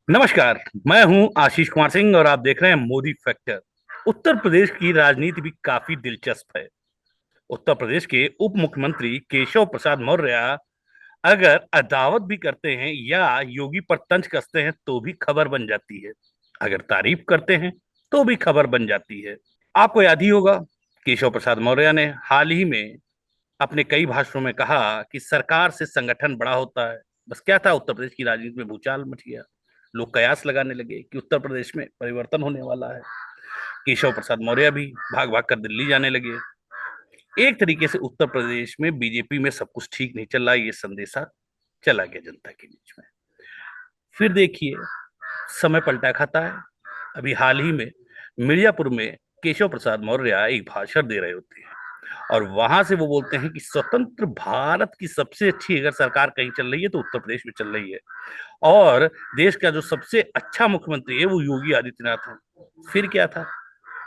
नमस्कार। मैं हूं आशीष कुमार सिंह और आप देख रहे हैं मोदी फैक्टर। उत्तर प्रदेश की राजनीति भी काफी दिलचस्प है। उत्तर प्रदेश के उप मुख्यमंत्री केशव प्रसाद मौर्य अगर अदावत भी करते हैं या योगी पर तंज कसते हैं तो भी खबर बन जाती है। अगर तारीफ करते हैं तो भी खबर बन जाती है। आपको याद ही होगा, केशव प्रसाद मौर्य ने हाल ही में अपने कई भाषणों में कहा कि सरकार से संगठन बड़ा होता है। बस क्या था, उत्तर प्रदेश की राजनीति में भूचाल मच गया। लोग कयास लगाने लगे कि उत्तर प्रदेश में परिवर्तन होने वाला है। केशव प्रसाद मौर्य भी भाग भाग कर दिल्ली जाने लगे। एक तरीके से उत्तर प्रदेश में बीजेपी में सब कुछ ठीक नहीं चल रहा, ये संदेशा चला गया जनता के बीच में। फिर देखिए, समय पलटा खाता है। अभी हाल ही में मिर्जापुर में केशव प्रसाद मौर्य एक भाषण दे रहे होते हैं और वहां से वो बोलते हैं कि स्वतंत्र भारत की सबसे अच्छी अगर सरकार कहीं चल रही है तो उत्तर प्रदेश में चल रही है और देश का जो सबसे अच्छा मुख्यमंत्री है वो योगी आदित्यनाथ है। फिर क्या था,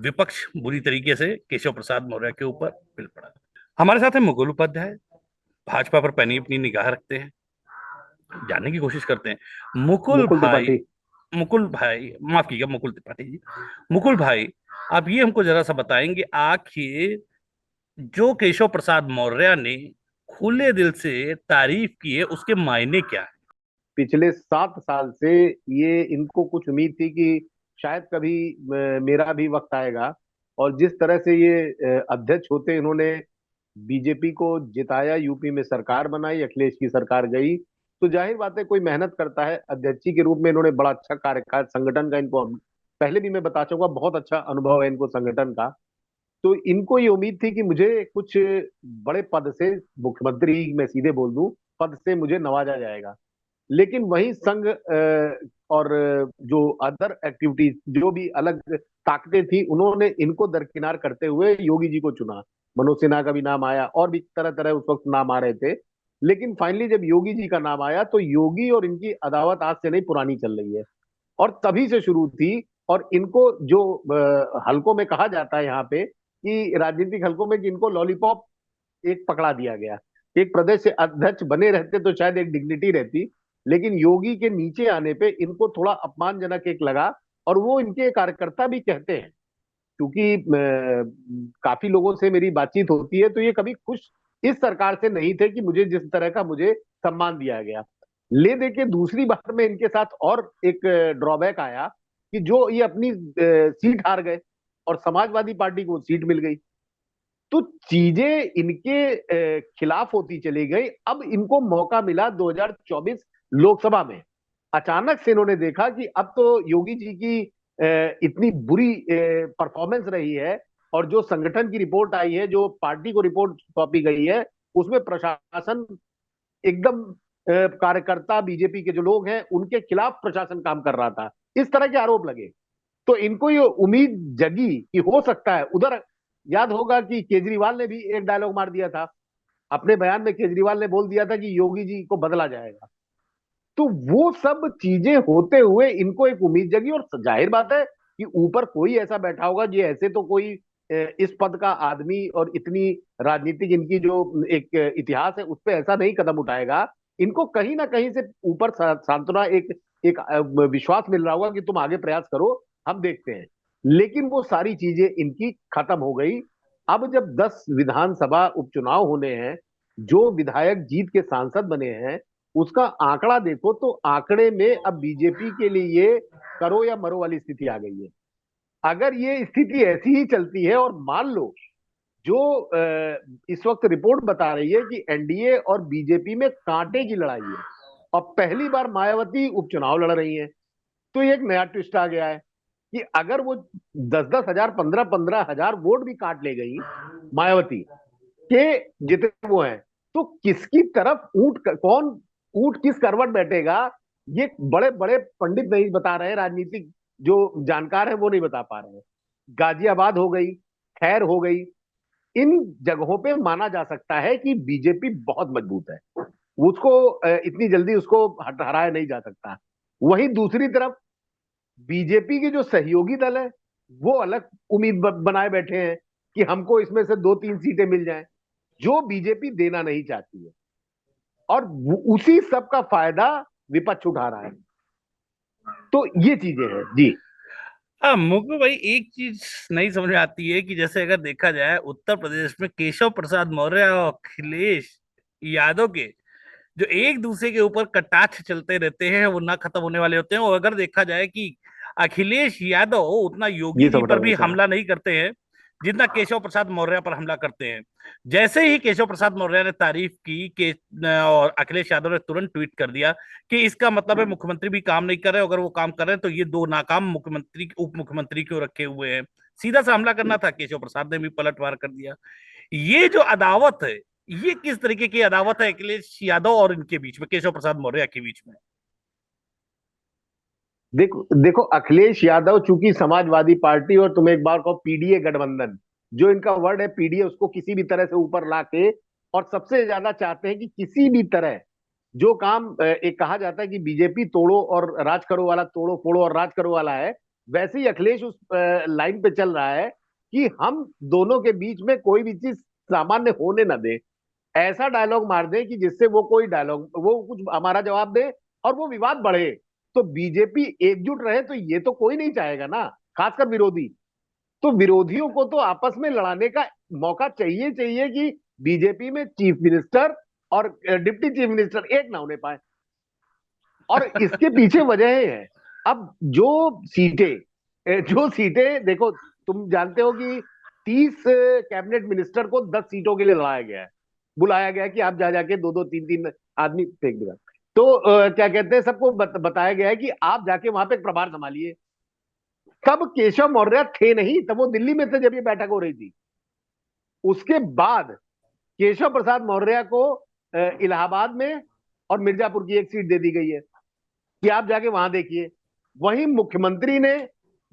विपक्ष बुरी तरीके से केशव प्रसाद मौर्य के ऊपर पिल पड़ा। हमारे साथ है मुकुल उपाध्याय, भाजपा पर पैनी अपनी निगाह रखते हैं, जानने की कोशिश करते हैं। मुकुल त्रिपाठी। मुकुल भाई, माफ कीजिएगा, मुकुल त्रिपाठी जी। मुकुल भाई, आप ये हमको जरा सा बताएंगे, आखिर जो केशव प्रसाद मौर्य ने खुले दिल से तारीफ की है उसके मायने क्या है? पिछले 7 साल से ये इनको कुछ उम्मीद थी कि शायद कभी मेरा भी वक्त आएगा। और जिस तरह से ये अध्यक्ष होते इन्होंने बीजेपी को जिताया, यूपी में सरकार बनाई, अखिलेश की सरकार गई, तो जाहिर बात है कोई मेहनत करता है। अध्यक्ष जी के रूप में इन्होंने बड़ा अच्छा कार्य किया संगठन का। इनको पहले भी मैं बता चुका, बहुत अच्छा अनुभव है इनको संगठन का। तो इनको ये उम्मीद थी कि मुझे कुछ बड़े पद से, मुख्यमंत्री मैं सीधे बोल दूं, पद से मुझे नवाजा जाएगा। लेकिन वही संघ और जो अदर एक्टिविटीज, जो भी अलग ताकतें थी, उन्होंने इनको दरकिनार करते हुए योगी जी को चुना। मनोज सिन्हा का भी नाम आया और भी तरह तरह उस वक्त नाम आ रहे थे। लेकिन फाइनली जब योगी जी का नाम आया तो योगी और इनकी अदावत आज से नहीं, पुरानी चल रही है और तभी से शुरू थी। और इनको जो हलकों में कहा जाता है यहाँ पे, कि राजनीतिक हलकों में, कि इनको लॉलीपॉप एक पकड़ा दिया गया। एक प्रदेश से अध्यक्ष बने रहते तो शायद एक डिग्निटी रहती, लेकिन योगी के नीचे आने पे इनको थोड़ा अपमानजनक एक लगा। और वो इनके कार्यकर्ता भी कहते हैं, क्योंकि काफी लोगों से मेरी बातचीत होती है, तो ये कभी खुश इस सरकार से नहीं थे कि मुझे जिस तरह का मुझे सम्मान दिया गया। ले दे के दूसरी बार में इनके साथ और एक ड्रॉबैक आया, कि जो ये अपनी सीट हार गए और समाजवादी पार्टी को सीट मिल गई। तो चीजें इनके खिलाफ होती चली गई। अब इनको मौका मिला 2024 लोकसभा में। अचानक से इन्होंने देखा कि अब तो योगी जी की इतनी बुरी परफॉर्मेंस रही है, और जो संगठन की रिपोर्ट आई है, जो पार्टी को रिपोर्ट सौंपी गई है, उसमें प्रशासन एकदम कार्यकर्ता, बीजेपी के जो लोग हैं उनके खिलाफ प्रशासन काम कर रहा था, इस तरह के आरोप लगे। तो इनको ये उम्मीद जगी कि हो सकता है उधर। याद होगा कि केजरीवाल ने भी एक डायलॉग मार दिया था अपने बयान में। केजरीवाल ने बोल दिया था कि योगी जी को बदला जाएगा। तो वो सब चीजें होते हुए इनको एक उम्मीद जगी। और जाहिर बात है कि ऊपर कोई ऐसा बैठा होगा, ये ऐसे तो कोई इस पद का आदमी और इतनी राजनीतिक इनकी जो एक इतिहास है उस पर ऐसा नहीं कदम उठाएगा। इनको कहीं ना कहीं से ऊपर सांत्वना, एक एक विश्वास मिल रहा होगा कि तुम आगे प्रयास करो, हम देखते हैं। लेकिन वो सारी चीजें इनकी खत्म हो गई। अब जब 10 विधानसभा उपचुनाव होने हैं, जो विधायक जीत के सांसद बने हैं, उसका आंकड़ा देखो तो आंकड़े में अब बीजेपी के लिए ये करो या मरो वाली स्थिति आ गई है। अगर ये स्थिति ऐसी ही चलती है, और मान लो जो इस वक्त रिपोर्ट बता रही है कि एनडीए और बीजेपी में कांटे की लड़ाई है, और पहली बार मायावती उपचुनाव लड़ रही है, तो ये एक नया ट्विस्ट आ गया है कि अगर वो 10-10 हजार, 15-15 हजार वोट भी काट ले गई मायावती के, जितने वो हैं, तो किसकी तरफ कौन ऊंट किस करवट बैठेगा, ये बड़े बड़े पंडित नहीं बता रहे, राजनीतिक जो जानकार है वो नहीं बता पा रहे हैं। गाजियाबाद हो गई, खैर हो गई, इन जगहों पे माना जा सकता है कि बीजेपी बहुत मजबूत है। उसको इतनी जल्दी उसको हराया नहीं जा सकता। वहीं दूसरी तरफ बीजेपी के जो सहयोगी दल है, वो अलग उम्मीद बनाए बैठे हैं कि हमको इसमें से 2-3 सीटें मिल जाएं, जो बीजेपी देना नहीं चाहती है। और उसी सब का फायदा विपक्ष उठा रहा है। तो ये चीजें हैं जी। हाँ मुझको भाई एक चीज नहीं समझ में आती है कि जैसे अगर देखा जाए उत्तर प्रदेश में केशव प्रसाद मौर्य और अखिलेश यादव के जो एक दूसरे के ऊपर कटाक्ष चलते रहते हैं वो ना खत्म होने वाले होते हैं। और अगर देखा जाए कि अखिलेश यादव उतना योगी ये जी सब पर भी रहता है। हमला नहीं करते हैं जितना केशव प्रसाद मौर्य पर हमला करते हैं। जैसे ही केशव प्रसाद मौर्य ने तारीफ की कि और अखिलेश यादव ने तुरंत ट्वीट कर दिया कि इसका मतलब है मुख्यमंत्री भी काम नहीं कर रहे, अगर वो काम कर रहे हैं तो ये दो नाकाम मुख्यमंत्री उप मुख्यमंत्री क्यों रखे हुए हैं। सीधा सा हमला करना था, केशव प्रसाद ने भी पलटवार कर दिया। ये जो अदावत है, ये किस तरीके की अदावत है अखिलेश यादव और इनके बीच में, केशव प्रसाद मौर्य के बीच में? देखो देखो, अखिलेश यादव चूंकि समाजवादी पार्टी और तुम एक बार कहो पीडीए गठबंधन, जो इनका वर्ड है पीडीए, उसको किसी भी तरह से ऊपर लाके, और सबसे ज्यादा चाहते हैं कि किसी भी तरह जो काम एक कहा जाता है कि बीजेपी तोड़ो और राज करो वाला, तोड़ो फोड़ो और राज करो वाला है, वैसे ही अखिलेश उस लाइन पे चल रहा है कि हम दोनों के बीच में कोई भी चीज सामान्य होने ना दे। ऐसा डायलॉग मार दे कि जिससे वो कोई डायलॉग, वो कुछ हमारा जवाब दे और वो विवाद बढ़े, तो बीजेपी एकजुट रहे, तो ये तो कोई नहीं चाहेगा ना, खासकर विरोधी। तो विरोधियों को तो आपस में लड़ाने का मौका चाहिए, चाहिए कि बीजेपी में चीफ मिनिस्टर और डिप्टी चीफ मिनिस्टर एक ना होने पाए। और इसके पीछे वजह है, अब जो सीटें देखो, तुम जानते हो कि 30 कैबिनेट मिनिस्टर को 10 सीटों के लिए लड़ाया गया है, बुलाया गया है कि आप जा जाके दो दो तीन तीन आदमी फेंक देगा। तो क्या कहते हैं, सबको बताया गया है कि आप जाके वहां पे एक प्रभार संभालिए। तब केशव मौर्य थे नहीं, तब वो दिल्ली में थे जब ये बैठक हो रही थी। उसके बाद केशव प्रसाद मौर्य को इलाहाबाद में और मिर्जापुर की एक सीट दे दी गई है कि आप जाके वहां देखिए। वहीं मुख्यमंत्री ने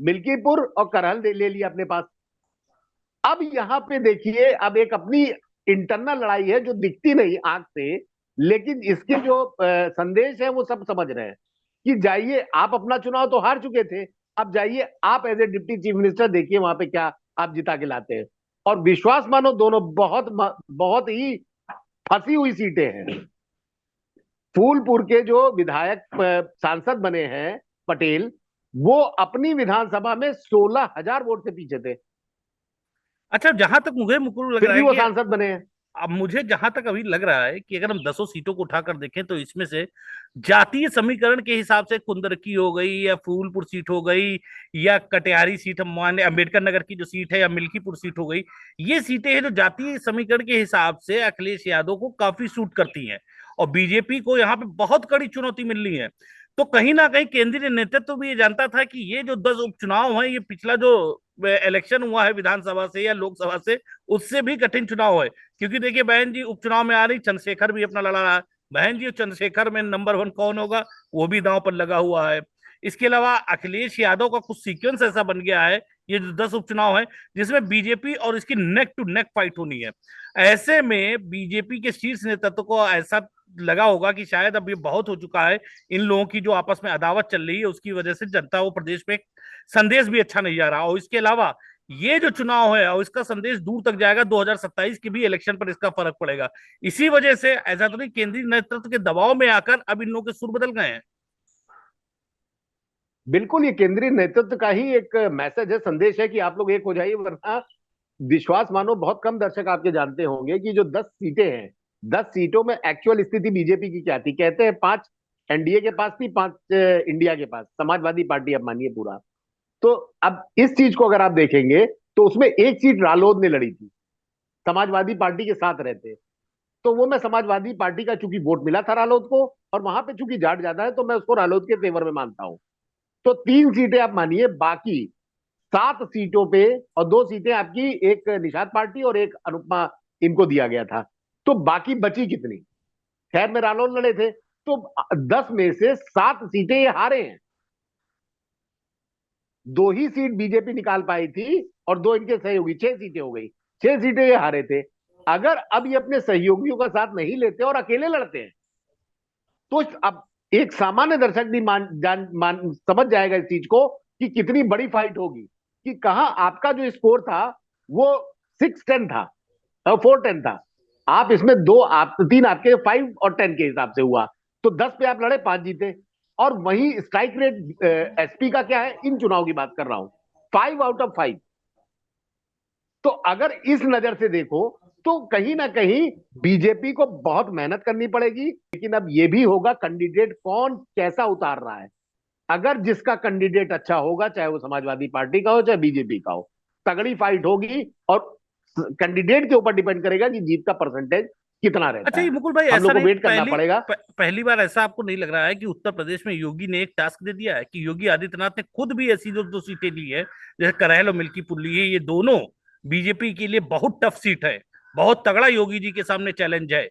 मिल्कीपुर और करहल ले लिया अपने पास। अब यहां पे देखिए, अब एक अपनी इंटरनल लड़ाई है जो दिखती नहीं आंख से, लेकिन इसके जो संदेश है वो सब समझ रहे हैं कि जाइए, आप अपना चुनाव तो हार चुके थे, अब जाइए आप as a deputy chief minister, देखिए वहां पे क्या आप जिता के लाते हैं। और विश्वास मानो, दोनों बहुत बहुत ही फंसी हुई सीटें हैं। फूलपुर के जो विधायक सांसद बने हैं पटेल, वो अपनी विधानसभा में 16,000 वोट से पीछे थे, अच्छा, जहां तक मुझे मुकुल लग फिर रहा भी है वो कि सांसद बने हैं। अब मुझे जहां तक अभी लग रहा है कि अगर हम 10 सीटों को उठाकर देखें तो इसमें से जातीय समीकरण के हिसाब से कुंदरकी हो गई या फूलपुर सीट हो गई या कटिहारी सीट, हम मान अम्बेडकर नगर की जो सीट है, या मिल्कीपुर सीट हो गई, ये सीटें हैं जो जातीय समीकरण के हिसाब से अखिलेश यादव को काफी सूट करती हैं और बीजेपी को यहाँ पे बहुत कड़ी चुनौती मिल रही है। तो कहीं ना कहीं केंद्रीय नेतृत्व भी ये जानता था कि ये जो 10 उपचुनाव है, ये पिछला जो इलेक्शन हुआ है विधानसभा से या लोकसभा से, उससे भी कठिन चुनाव है। क्योंकि देखिए बहन जी उपचुनाव में आ रही, चंद्रशेखर भी अपना लड़ा रहा है। बहन जी चंद्रशेखर में नंबर 1 कौन होगा, वो भी दांव पर लगा हुआ है। इसके अलावा अखिलेश यादव का कुछ सीक्वेंस ऐसा बन गया है, ये जो 10 उपचुनाव है जिसमें बीजेपी और इसकी नेक टू नेक फाइट होनी है। ऐसे में बीजेपी के शीर्ष नेतृत्व को ऐसा लगा होगा कि शायद अब ये बहुत हो चुका है, इन लोगों की जो आपस में अदावत चल रही है उसकी वजह से जनता को प्रदेश में संदेश भी अच्छा नहीं जा रहा। और इसके अलावा ये जो चुनाव है और इसका संदेश दूर तक जाएगा, 2027 के भी इलेक्शन पर इसका फर्क पड़ेगा। इसी वजह से ऐसा तो नहीं केंद्रीय नेतृत्व के दबाव में आकर अब इन लोगों के सुर बदल गए हैं। बिल्कुल, ये केंद्रीय नेतृत्व का ही एक मैसेज है, संदेश है कि आप लोग एक हो जाइए, वरना विश्वास मानो, बहुत कम दर्शक आपके जानते होंगे कि जो 10 सीटें हैं, 10 सीटों में एक्चुअल स्थिति बीजेपी की क्या थी। कहते हैं 5 एनडीए के पास थी, 5 इंडिया के पास, समाजवादी पार्टी अब मानिए पूरा। तो अब इस चीज को अगर आप देखेंगे तो उसमें एक सीट रालोद ने लड़ी थी, समाजवादी पार्टी के साथ रहते। तो वो, मैं समाजवादी पार्टी का चूंकि वोट मिला था रालोद को, और वहां पे चूंकि जाट ज्यादा है, तो मैं उसको रालोद के फेवर में मानता हूं। तो 3 सीटें आप मानिए, बाकी 7 सीटों पे, और 2 सीटें आपकी, एक निषाद पार्टी और एक अनुपमा, इनको दिया गया था। तो बाकी बची कितनी? खैर में रालोद लड़े थे, तो 10 में से 7 सीटें ये हारे हैं। 2 ही सीट बीजेपी निकाल पाई थी और 2 इनके सहयोगी, 6 सीटें हो गई। 6 सीटें ये हारे थे। अगर अब ये अपने सहयोगियों का साथ नहीं लेते और अकेले लड़ते हैं, तो अब एक सामान्य दर्शक भी समझ जाएगा इस चीज को कि कितनी बड़ी फाइट होगी। कि कहां आपका जो स्कोर था वो 6-10 था, 4-10 था। आप इसमें 2, आप 3 आपके 5 और 10 के हिसाब से हुआ। तो 10 पे आप लड़े, 5 जीते। और वहीं स्ट्राइक रेट एसपी का क्या है, इन चुनाव की बात कर रहा हूं, 5 आउट ऑफ 5। तो अगर इस नजर से देखो तो कहीं ना कहीं बीजेपी को बहुत मेहनत करनी पड़ेगी, लेकिन अब यह भी होगा कैंडिडेट कौन कैसा उतार रहा है। अगर जिसका कैंडिडेट अच्छा होगा, चाहे वो समाजवादी पार्टी का हो चाहे बीजेपी का हो, तगड़ी फाइट होगी। और कैंडिडेट के ऊपर डिपेंड करेगा कि जीत का परसेंटेज कितना रहता अच्छा, ये है। मुकुल भाई, हम ऐसा लोग को नहीं वेट करना पड़ेगा। पहली बार ऐसा आपको नहीं लग रहा है कि उत्तर प्रदेश में योगी ने एक टास्क दे दिया है कि योगी आदित्यनाथ ने खुद भी ऐसी जो दो सीटें ली है, जैसे करहल और मिल्कीपुर ली है, ये दोनों बीजेपी के लिए बहुत टफ सीट है, बहुत तगड़ा योगी जी के सामने चैलेंज है,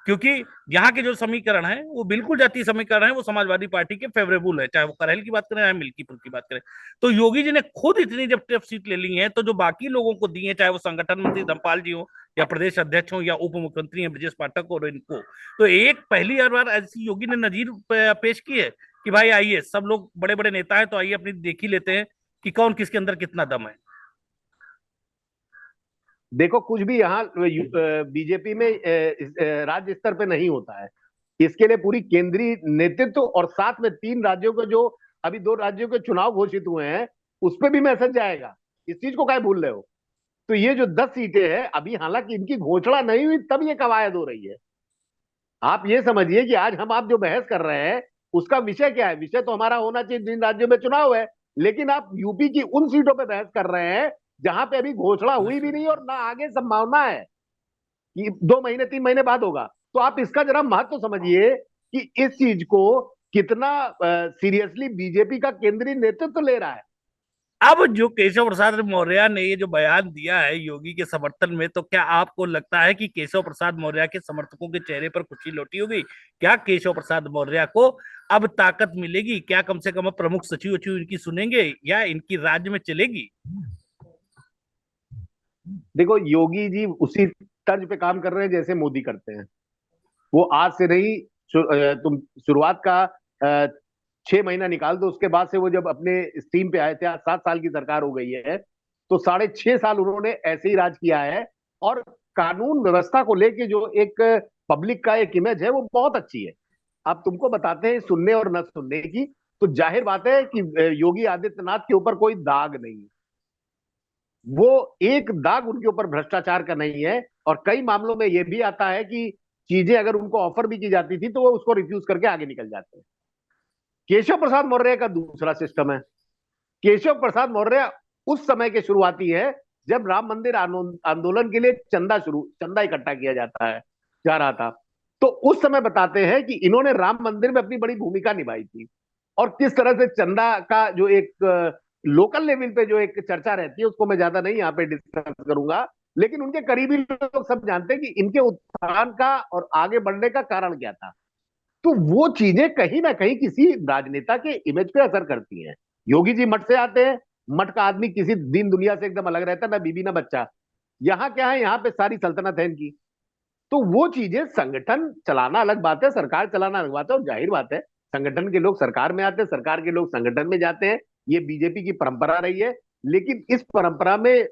क्योंकि यहाँ के जो समीकरण है वो बिल्कुल जातीय समीकरण है, वो समाजवादी पार्टी के फेवरेबल है, चाहे वो करहल की बात करें चाहे मिल्कीपुर की बात करें। तो योगी जी ने खुद इतनी जब टफ सीट ले ली है, तो जो बाकी लोगों को दी है, चाहे वो संगठन मंत्री धर्मपाल जी हो या प्रदेश अध्यक्ष हो या उप मुख्यमंत्री हैं ब्रजेश पाठक और इनको, तो एक पहली बार ऐसी योगी ने नजीर पेश की है कि भाई आइए, सब लोग बड़े बड़े नेता हैं तो आइए अपनी देख ही लेते हैं कि कौन किसके अंदर कितना दम है। देखो, कुछ भी यहाँ बीजेपी में राज्य स्तर पे नहीं होता है। इसके लिए पूरी केंद्रीय नेतृत्व और साथ में 3 राज्यों के जो अभी 2 राज्यों के चुनाव घोषित हुए हैं, उस पर भी मैसेज जाएगा। इस चीज को क्या भूल रहे हो। तो ये जो 10 सीटें हैं अभी, हालांकि इनकी घोषणा नहीं हुई तब ये कवायद हो रही है। आप ये समझिए कि आज हम आप जो बहस कर रहे हैं, उसका विषय क्या है। विषय तो हमारा होना चाहिए जिन राज्यों में चुनाव है, लेकिन आप यूपी की उन सीटों पे बहस कर रहे हैं जहां पे अभी घोषणा हुई भी नहीं और ना आगे संभावना है कि 2 महीने 3 महीने बाद होगा। तो आप इसका जरा महत्व समझिए कि इस चीज को कितना सीरियसली बीजेपी का केंद्रीय नेतृत्व ले रहा है। अब जो केशव प्रसाद मौर्य ने ये जो बयान दिया है योगी के समर्थन में, तो क्या आपको लगता है कि केशव प्रसाद मौर्य के समर्थकों के चेहरे पर खुशी लौटी होगी? क्या केशव प्रसाद मौर्य को अब ताकत मिलेगी? क्या कम से कम अब प्रमुख सचिव वचिव इनकी सुनेंगे या इनकी राज्य में चलेगी? देखो, योगी जी उसी तर्ज पे काम कर रहे हैं जैसे मोदी करते हैं। वो आज से नहीं, तुम शुरुआत का 6 महीना निकाल दो, उसके बाद से वो जब अपने स्टीम पे आए थे, आज 7 साल की सरकार हो गई है, तो 6.5 साल उन्होंने ऐसे ही राज किया है। और कानून व्यवस्था को लेके जो एक पब्लिक का एक इमेज है वो बहुत अच्छी है। अब तुमको बताते हैं सुनने और न सुनने की, तो जाहिर बात है कि योगी आदित्यनाथ के ऊपर कोई दाग नहीं है। वो एक दाग उनके ऊपर भ्रष्टाचार का नहीं है। और कई मामलों में यह भी आता है कि चीजें अगर उनको ऑफर भी की जाती थी तो वो उसको रिफ्यूज करके आगे निकल जाते हैं। केशव प्रसाद मौर्य का दूसरा सिस्टम है। केशव प्रसाद मौर्य उस समय के शुरुआती है जब राम मंदिर आंदोलन के लिए चंदा इकट्ठा किया जाता है, जा रहा था। तो उस समय बताते हैं कि इन्होंने राम मंदिर में अपनी बड़ी भूमिका निभाई थी। और किस तरह से चंदा का जो एक लोकल लेवल पे जो एक चर्चा रहती है, उसको मैं ज्यादा नहीं यहाँ पे डिस्कस करूंगा, लेकिन उनके करीबी लोग सब जानते हैं कि इनके उत्थान का और आगे बढ़ने का कारण क्या था। तो वो चीजें कहीं ना कहीं किसी राजनेता के इमेज पे असर करती हैं। योगी जी मठ से आते हैं, मठ का आदमी किसी दीन दुनिया से एकदम अलग रहता है, ना बीबी ना बच्चा। यहाँ क्या है, यहाँ पे सारी सल्तनत है इनकी। तो वो चीजें, संगठन चलाना अलग बात है, सरकार चलाना अलग बात है। और जाहिर बात है, संगठन के लोग सरकार में आते हैं, सरकार के लोग संगठन में जाते हैं। ये बीजेपी की परंपरा रही है। लेकिन इस परंपरा में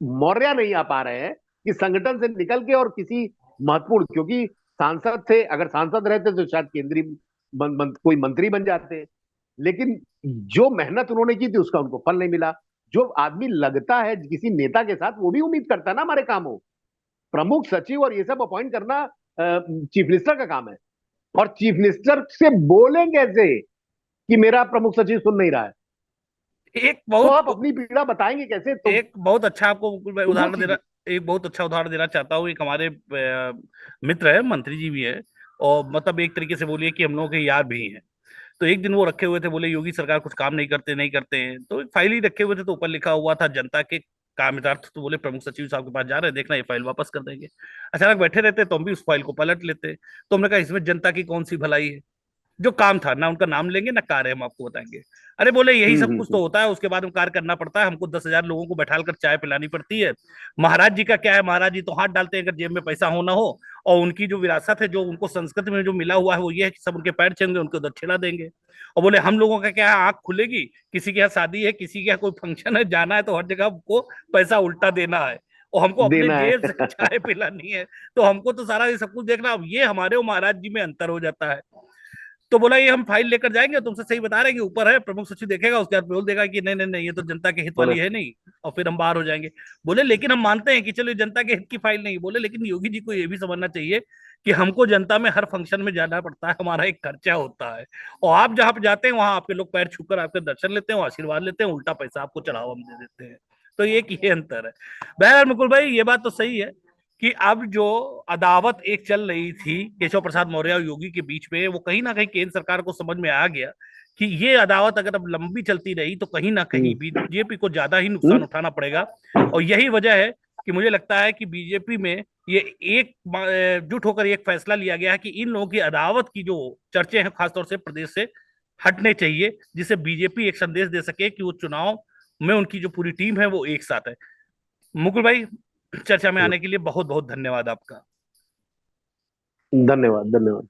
मौर्य नहीं आ पा रहे हैं कि संगठन से निकल के और किसी महत्वपूर्ण, क्योंकि सांसद थे, अगर सांसद रहते तो शायद केंद्रीय कोई मंत्री बन जाते। लेकिन जो मेहनत उन्होंने की थी उसका उनको फल नहीं मिला। जो आदमी लगता है किसी नेता के साथ, वो भी उम्मीद करता है ना हमारे काम हो। प्रमुख सचिव और ये सब अपॉइंट करना चीफ मिनिस्टर का काम है। और चीफ मिनिस्टर से बोले कैसे कि मेरा प्रमुख सचिव सुन नहीं रहा है, एक तो बहुत आप अपनी पीड़ा बताएंगे कैसे। एक बहुत अच्छा आपको मैं तो वो उदाहरण चीजें, देना एक बहुत अच्छा उदाहरण देना चाहता हूँ। एक हमारे मित्र है, मंत्री जी भी है, और मतलब एक तरीके से बोलिए कि हम लोगों के यार भी हैं। तो एक दिन वो रखे हुए थे, बोले योगी सरकार कुछ काम नहीं करते हैं, तो एक फाइल ही रखे हुए थे, तो ऊपर लिखा हुआ था जनता के कामितार्थ। तो बोले प्रमुख सचिव साहब के पास जा रहे हैं, देखना ये फाइल वापस कर देंगे। अचानक बैठे रहते तो हम भी उस फाइल को पलट लेते। तो हमने कहा इसमें जनता की कौन सी भलाई है? जो काम था ना, उनका नाम लेंगे ना कार्य हम आपको बताएंगे। अरे बोले यही सब कुछ तो होता है, उसके बाद में कार्य करना पड़ता है, हमको 10,000 लोगों को बैठाकर चाय पिलानी पड़ती है। महाराज जी का क्या है, महाराज जी तो हाथ डालते हैं अगर जेब में पैसा हो ना हो। और उनकी जो विरासत है, जो उनको संस्कृति में जो मिला हुआ है, वो ये है कि सब उनके पैर छेंगे, उनको दक्षिणा देंगे। और बोले हम लोगों का क्या है, आंख खुलेगी, किसी के यहाँ शादी है, किसी के यहाँ कोई फंक्शन है, जाना है तो हर जगह हमको पैसा उल्टा देना है, और हमको अपने देना जेब है। से चाय पिलानी है। तो हमको तो सारा ये सब कुछ देखना। अब ये हमारे और महाराज जी में अंतर हो जाता है। तो बोला ये हम फाइल लेकर जाएंगे, तुमसे सही बता रहे हैं कि ऊपर है, प्रमुख सचिव देखेगा, उसके बाद बोल देगा कि नहीं नहीं नहीं ये तो जनता के हित बोले वाली है नहीं, और फिर हम बाहर हो जाएंगे। बोले लेकिन हम मानते हैं कि चलो ये जनता के हित की फाइल नहीं। बोले लेकिन योगी जी को ये भी समझना चाहिए कि हमको जनता में हर फंक्शन में जाना पड़ता है, हमारा एक खर्चा होता है, और आप जहां पे जाते हैं वहां आपके लोग पैर छूकर आपके दर्शन लेते हैं, आशीर्वाद लेते हैं, उल्टा पैसा आपको चढ़ावा हम दे देते हैं। तो ये अंतर है। बहरहाल मुकुल भाई ये बात तो सही है कि अब जो अदावत एक चल रही थी केशव प्रसाद मौर्य और योगी के बीच में, वो कहीं ना कहीं केंद्र सरकार को समझ में आ गया कि ये अदावत अगर अब लंबी चलती रही तो कहीं ना कहीं हम्म, बीजेपी को ज्यादा ही नुकसान हम्म, उठाना पड़ेगा। और यही वजह है कि मुझे लगता है कि बीजेपी में ये एक जुट होकर एक फैसला लिया गया है कि इन लोगों की अदावत की जो चर्चे हैं खासतौर से प्रदेश से हटने चाहिए, जिससे बीजेपी एक संदेश दे सके कि वो चुनाव में उनकी जो पूरी टीम है वो एक साथ है। मुकुल भाई चर्चा में आने के लिए बहुत बहुत धन्यवाद आपका। धन्यवाद, धन्यवाद।